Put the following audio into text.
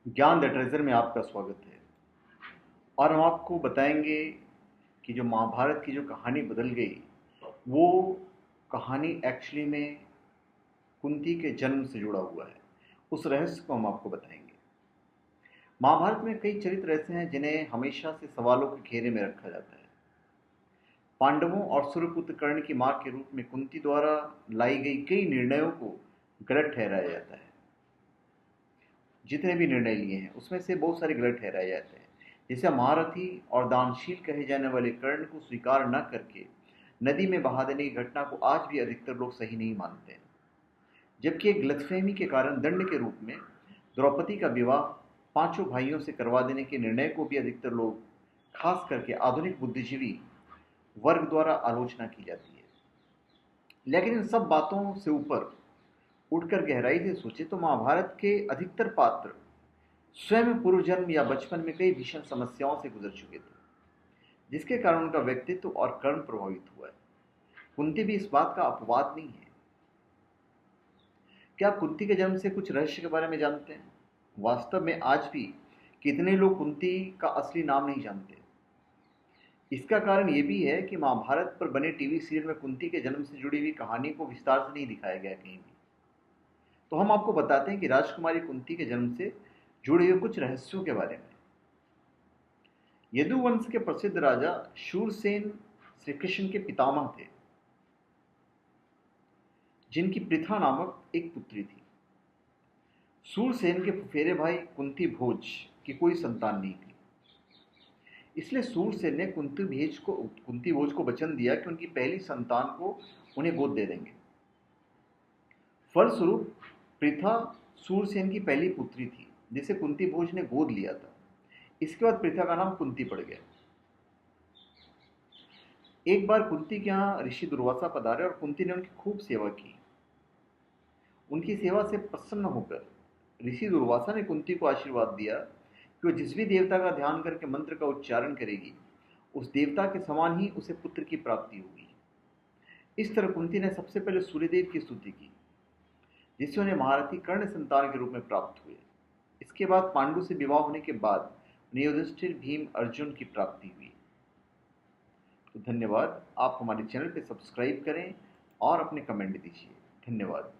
ज्ञान the treasure में आपका स्वागत है। और हम आपको बताएंगे कि जो महाभारत की जो कहानी बदल गई, वो कहानी एक्चुअली में कुंती के जन्म से जुड़ा हुआ है। उस रहस्य को हम आपको बताएंगे। महाभारत में कई चरित्र ऐसे हैं जिन्हें हमेशा से सवालों के घेरे में रखा जाता है। पांडवों और सूर्यपुत्र कर्ण की मां के रूप में कुंती द्वारा लाई गई कई निर्णयों को गलत ठहराया जाता है। जितने भी निर्णय लिए हैं उसमें से बहुत सारे गलत ठहराए जाते हैं। जैसे महारथी और दानशील कहे जाने वाले कर्ण को स्वीकार न करके नदी में बहा देने की घटना को आज भी अधिकतर लोग सही नहीं मानते हैं। जबकि एक गलतफहमी के कारण दंड के रूप में द्रौपदी का विवाह पांचों भाइयों से करवा देने के निर्णय को भी अधिकतर लोग, खास करके आधुनिक बुद्धिजीवी वर्ग द्वारा आलोचना की जाती है। लेकिन इन सब बातों से ऊपर उठकर गहराई से सोचे तो महाभारत के अधिकतर पात्र स्वयं पूर्व जन्म या बचपन में कई भीषण समस्याओं से गुजर चुके थे, जिसके कारण उनका व्यक्तित्व और कर्म प्रभावित हुआ है। कुंती भी इस बात का अपवाद नहीं है। क्या आप कुंती के जन्म से कुछ रहस्य के बारे में जानते हैं? वास्तव में आज भी कितने लोग कुंती का असली नाम नहीं जानते। इसका कारण यह भी है कि महाभारत पर बने टीवी सीरियल में कुंती के जन्म से जुड़ी हुई कहानी को विस्तार से नहीं दिखाया गया कहीं भी। तो हम आपको बताते हैं कि राजकुमारी कुंती के जन्म से जुड़े हुए कुछ रहस्यों के बारे में। यदुवंश के प्रसिद्ध राजा शूरसेन श्री कृष्ण के पितामह थे, जिनकी पृथा नामक एक पुत्री थी। शूरसेन के फुफेरे भाई कुंती भोज की कोई संतान नहीं थी। इसलिए शूरसेन ने कुंती भोज को वचन दिया कि उनकी पहली संतान को उन्हें गोद दे देंगे। फलस्वरूप पृथा शूरसेन की पहली पुत्री थी, जिसे कुंती भोज ने गोद लिया था। इसके बाद पृथा का नाम कुंती पड़ गया। एक बार कुंती के यहाँ ऋषि दुर्वासा पधारे और कुंती ने उनकी खूब सेवा की। उनकी सेवा से प्रसन्न होकर ऋषि दुर्वासा ने कुंती को आशीर्वाद दिया कि वह जिस भी देवता का ध्यान करके मंत्र का उच्चारण करेगी, उस देवता के समान ही उसे पुत्र की प्राप्ति होगी। इस तरह कुंती ने सबसे पहले सूर्यदेव की स्तुति की, जिससे उन्हें महारथी कर्ण संतान के रूप में प्राप्त हुए। इसके बाद पांडु से विवाह होने के बाद उन्हें युधिष्ठिर, भीम, अर्जुन की प्राप्ति हुई। तो धन्यवाद। आप हमारे चैनल पे सब्सक्राइब करें और अपने कमेंट दीजिए। धन्यवाद।